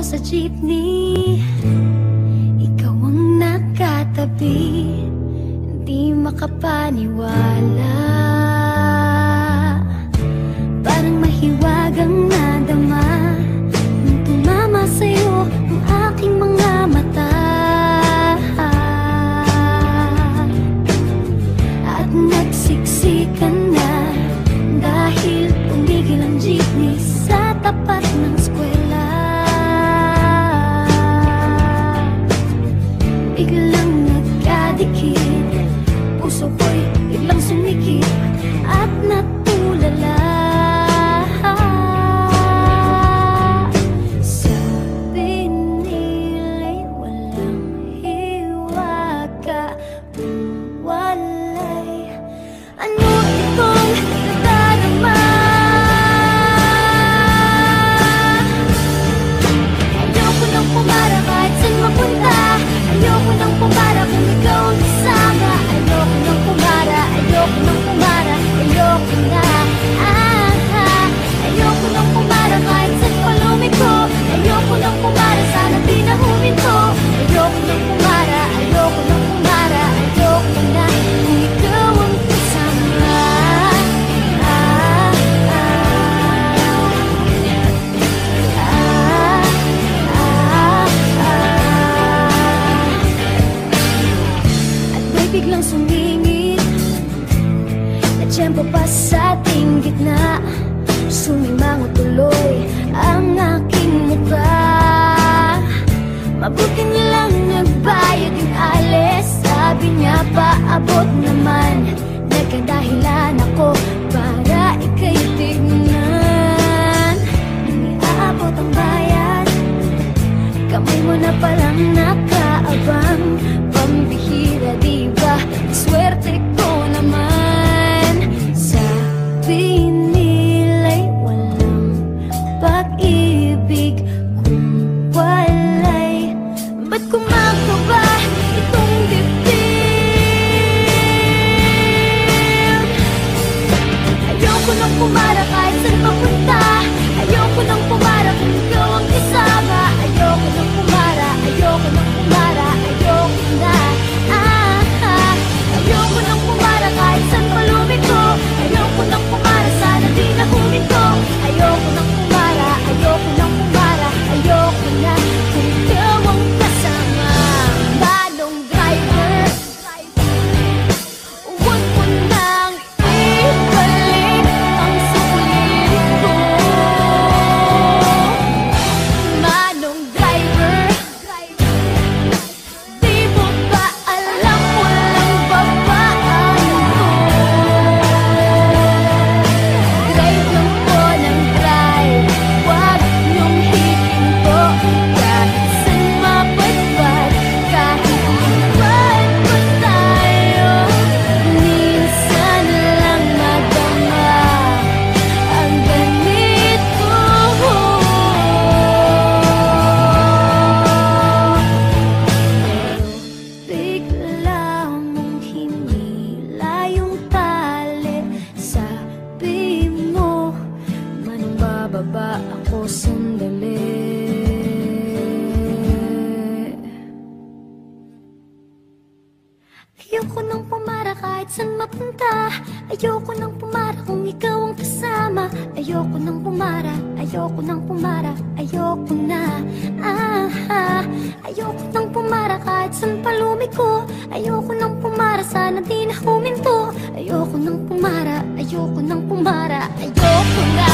sa jeepney, ikaw ang nakatabi, hindi makapaniwala. Parang mahiwagang nadama nung tumama sa'yo ang aking mga mata. At nagsiksikan na dahil tumigil ang jeepney sa tapat ng eskwela. Biglang nagkadikit, puso ko'y biglang sumikip at natulala. Sabi nila'y walang hiwaga, walay ano itong nadarama. Ayoko nang pumara kahit saan mapunta, ayoko nang pumara kung ikaw ang kasama. Ayoko nang pumara, ayoko nang pumara, ayoko na. Ayoko nang pumara kahit saan pa lumiko, ayoko nang pumara, sana di na huminto. Ayoko nang pumara, ayoko nang pumara, ayoko na kung ikaw ang kasama. At may biglang sumingit na tiyempo pa sa ating gitna. Sumimango tuloy ang aking mukha. Mabuti nilang nagbayad yung alis. Sabi niya paabot naman, nagkadahilan ako para ika'y tignan. Nung iaabot ang bayad, kamay mo na palang nakaabang. Pambihira diba, swerte ko naman. Sabi nila'y walang pag-ibig kung walay. Ba't kumakaba itong dibdib? Ayoko nang pumara kahit saan mapunta, ayoko nang pumara kung ikaw ang kasama. Ayoko nang pumara, ayoko nang pumara, ayoko na. Ayoko nang pumara kahit saan pa lumiko, ayoko nang pumara, sana di na huminto. Ayoko nang pumara, ayoko nang pumara, ayoko na kung ikaw ang kasama. Manong driver, huwag mo nang ibalik ang sulit ko. Manong driver, di mo ba alam walang babaan ko? Drive lang po ng drive, huwag niyong hihinto. Kahit saan mapadpad, kahit lumipat pa tayo, minsan lang madama ang ganito. Bigla mong hinila yung tali. Sabi mo, manong bababa ako sandali. Ayoko nang pumara kahit saan mapunta, ayoko nang pumara kung ikaw ang kasama. Ayoko nang pumara, ayoko nang pumara, ayoko na. Ayoko nang pumara kahit saan pa lumiko, ayoko nang pumara, sana di na huminto. Ayoko nang pumara, ayoko nang pumara, ayoko na.